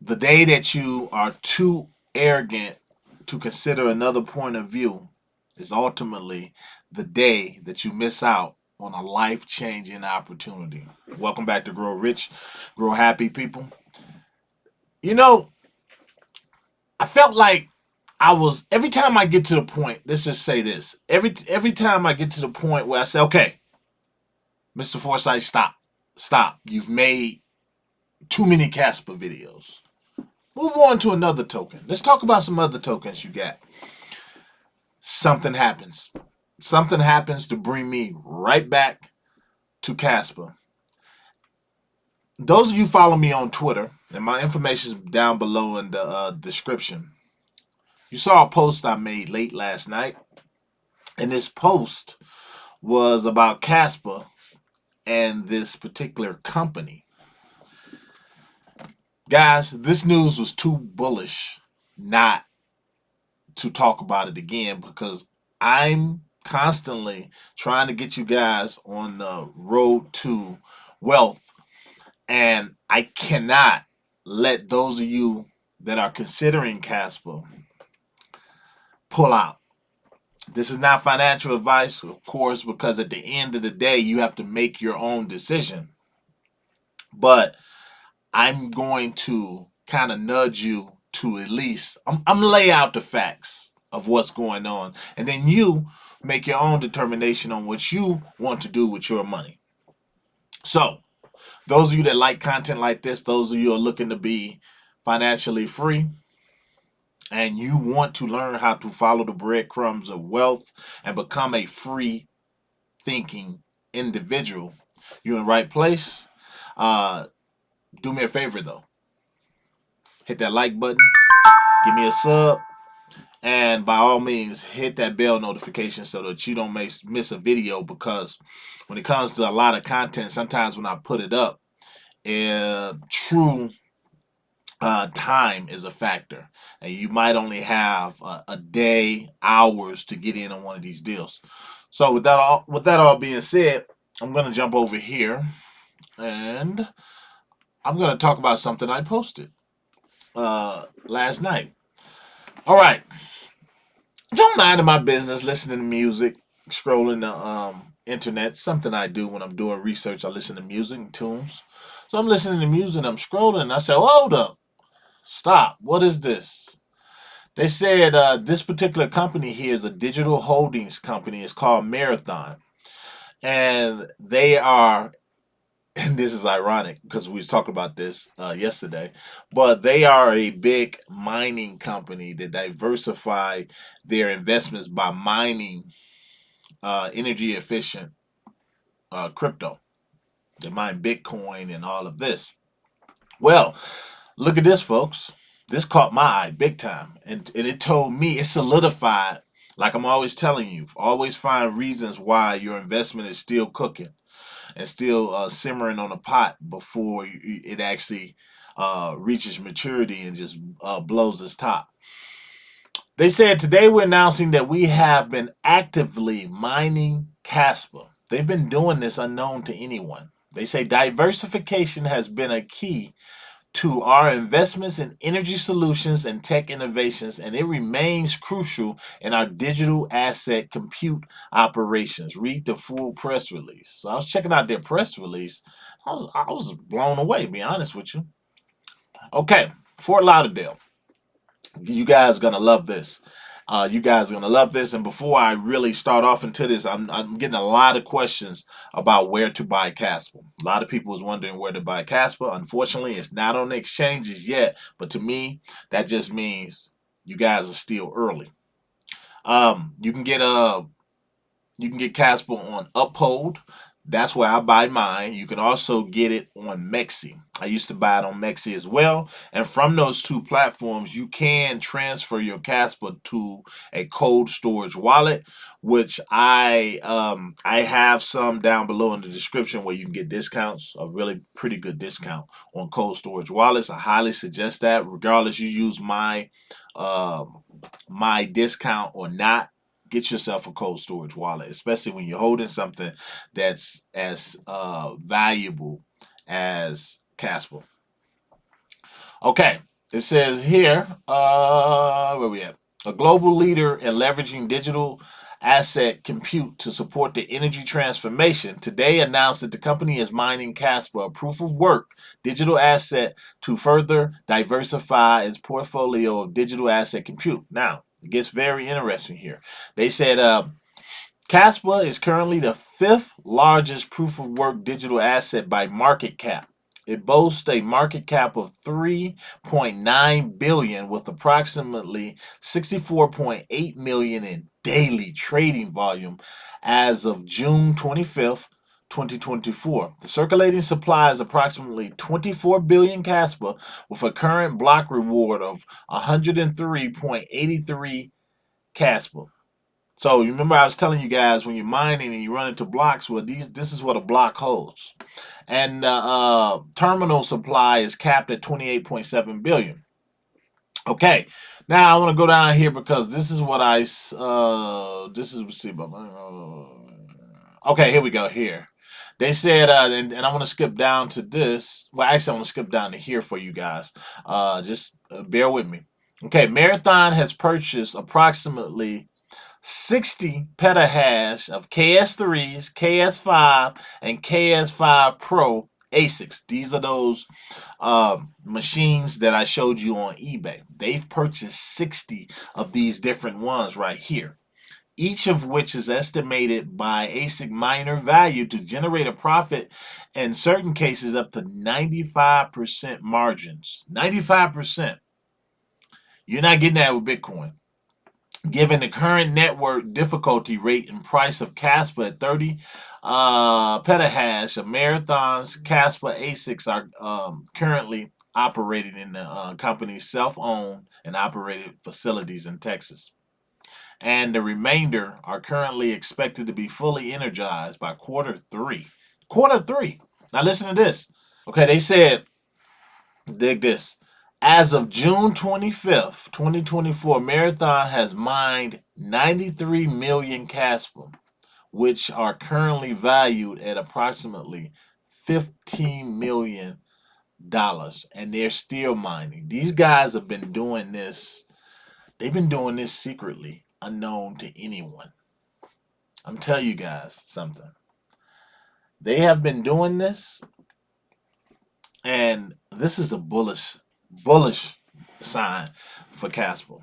The day that you are too arrogant to consider another point of view is ultimately the day that you miss out on a life changing opportunity. Welcome back to Grow Rich, Grow Happy, people. You know, I felt like I was every time I get to the point, let's just say this. Every time I get to the point where I say, okay, Mr. Foresight, stop. Stop. You've made too many Kaspa videos. Move on to another token. Let's talk about some other tokens you got. Something happens. Something happens to bring me right back to Kaspa. Those of you follow me on Twitter, and my information is down below in the description. You saw a post I made late last night, and this post was about Kaspa and this particular company. Guys, this news was too bullish not to talk about it again because I'm constantly trying to get you guys on the road to wealth, and I cannot let those of you that are considering Casper pull out. This is not financial advice, of course, because at the end of the day, you have to make your own decision. But I'm going to kind of nudge you to at least, I'm lay out the facts of what's going on, and then you make your own determination on what you want to do with your money. So, those of you that like content like this, those of you who are looking to be financially free, and you want to learn how to follow the breadcrumbs of wealth and become a free thinking individual, you're in the right place. Uh, do me a favor though, hit that like button, give me a sub, and by all means, hit that bell notification so that you don't miss a video. Because when it comes to a lot of content, sometimes when I put it up, true time is a factor, and you might only have a day, hours to get in on one of these deals. So with that all being said, I'm gonna jump over here, and I'm gonna talk about something I posted last night. All right, don't mind my business, listening to music, scrolling the internet. Something I do when I'm doing research. I listen to music and tunes. So I'm listening to music. I'm scrolling. And I said, oh, hold up, stop. What is this? They said this particular company here is a digital holdings company. It's called Marathon, and they are. And this is ironic because we was talking about this yesterday, but they are a big mining company that diversify their investments by mining energy efficient crypto. They mine Bitcoin and all of this. Well, look at this, folks. This caught my eye big time. And it told me, it solidified, like I'm always telling you, always find reasons why your investment is still cooking and still simmering on a pot before it actually reaches maturity and just blows its top. They said today we're announcing that we have been actively mining Caspa. They've been doing this unknown to anyone. They say diversification has been a key to our investments in energy solutions and tech innovations, and it remains crucial in our digital asset compute operations. Read the full press release. So I was checking out their press release. I was blown away, to be honest with you. Okay, Fort Lauderdale. You guys gonna love this. You guys are gonna love this. And before I really start off into this, I'm getting a lot of questions about where to buy Casper. A lot of people is wondering where to buy Casper. Unfortunately, it's not on the exchanges yet. But to me, that just means you guys are still early. You can get Casper on Uphold. That's where I buy mine. You can also get it on Mexi. I used to buy it on Mexi as well. And from those two platforms, you can transfer your Casper to a cold storage wallet, which I have some down below in the description where you can get discounts, a really pretty good discount on cold storage wallets. I highly suggest that, regardless you use my discount or not. Get yourself a cold storage wallet, especially when you're holding something that's as valuable as Casper. Okay, It says here, where we at? A global leader in leveraging digital asset compute to support the energy transformation, today announced that the company is mining Casper, a proof of work digital asset, to further diversify its portfolio of digital asset compute. Now, it gets very interesting here. They said Kaspa is currently the fifth largest proof of work digital asset by market cap. It boasts a market cap of 3.9 billion with approximately 64.8 million in daily trading volume as of June 25th, 2024. The circulating supply is approximately 24 billion Kaspa with a current block reward of 103.83 Kaspa. So you remember I was telling you guys when you're mining and you run into blocks, well, this is what a block holds, and terminal supply is capped at 28.7 billion. Okay, now I want to go down here because this is what this is let's see about okay, here we go. Here they said, and I want to skip down to this. Well, actually, I want to skip down to here for you guys. Just bear with me. Okay, Marathon has purchased approximately 60 petahash of KS3s, KS5, and KS5 Pro ASICs. These are those machines that I showed you on eBay. They've purchased 60 of these different ones right here, each of which is estimated by ASIC miner value to generate a profit in certain cases up to 95% margins. 95%. You're not getting that with Bitcoin. Given the current network difficulty rate and price of Kaspa at 30 petahash, of Marathon's Kaspa ASICs are currently operating in the company's self-owned and operated facilities in Texas. And the remainder are currently expected to be fully energized by quarter three. Quarter three. Now listen to this. Okay, they said, dig this. As of June 25th, 2024, Marathon has mined 93 million Caspa, which are currently valued at approximately $15 million, and they're still mining. These guys have been doing this, they've been doing this secretly, unknown to anyone. I'm telling you guys something. They have been doing this, and this is a bullish sign for Casper.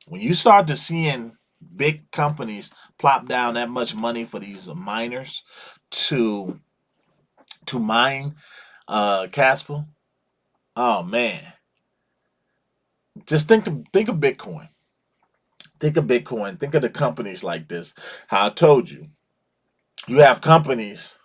When you start to seeing big companies plop down that much money for these miners to mine Casper, oh man, just think of Bitcoin. Think of Bitcoin. Think of the companies like this. How I told you, you have companies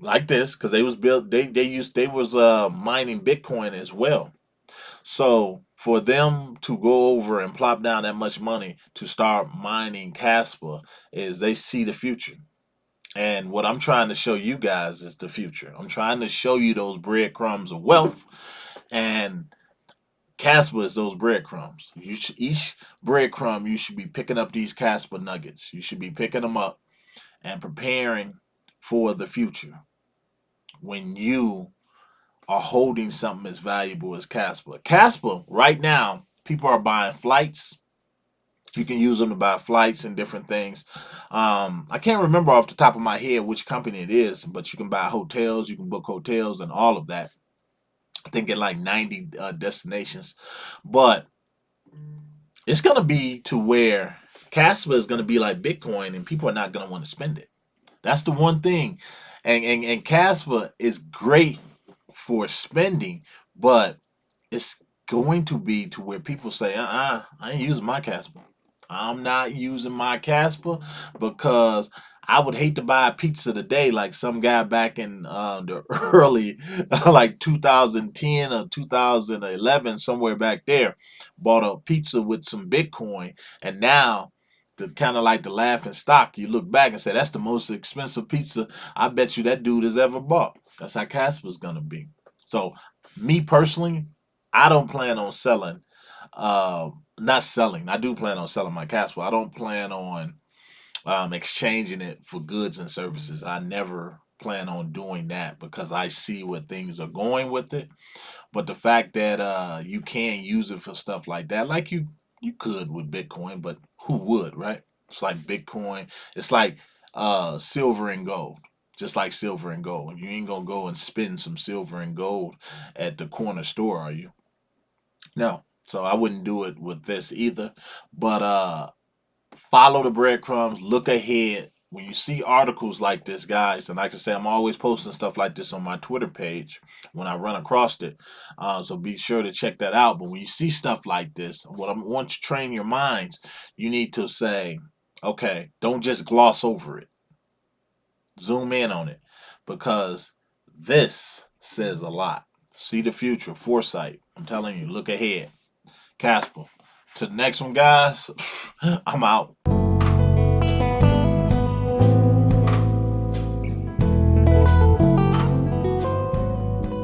like this because they was built. They was mining Bitcoin as well. So for them to go over and plop down that much money to start mining Casper is they see the future. And what I'm trying to show you guys is the future. I'm trying to show you those breadcrumbs of wealth, and Casper is those breadcrumbs. Each breadcrumb, you should be picking up these Casper nuggets. You should be picking them up and preparing for the future when you are holding something as valuable as Casper. Casper, right now, people are buying flights. You can use them to buy flights and different things. I can't remember off the top of my head which company it is, but you can buy hotels, you can book hotels and all of that. I think at like 90 destinations. But it's going to be to where Casper is going to be like Bitcoin and people are not going to want to spend it. That's the one thing. And Casper is great for spending, but it's going to be to where people say, I ain't using my Casper. I'm not using my Casper because I would hate to buy a pizza today like some guy back in the early, like 2010 or 2011, somewhere back there, bought a pizza with some Bitcoin. And now, the kind of like the laughing stock, you look back and say, that's the most expensive pizza I bet you that dude has ever bought. That's how Casper's going to be. So, me personally, I don't plan on selling. Not selling. I do plan on selling my Casper. I don't plan on exchanging it for goods and services. I never plan on doing that because I see where things are going with it. But the fact that you can use it for stuff like that, like you could with Bitcoin, but who would, right? It's like Bitcoin. It's like silver and gold. Just like silver and gold. You ain't gonna go and spend some silver and gold at the corner store, are you? No. So I wouldn't do it with this either. But follow the breadcrumbs, look ahead. When you see articles like this, guys, and like I say, I'm always posting stuff like this on my Twitter page when I run across it. So be sure to check that out. But when you see stuff like this, what I want to train your minds, you need to say, okay, don't just gloss over it. Zoom in on it because this says a lot. See the future, foresight. I'm telling you, look ahead. Kaspa. To the next one, guys, I'm out.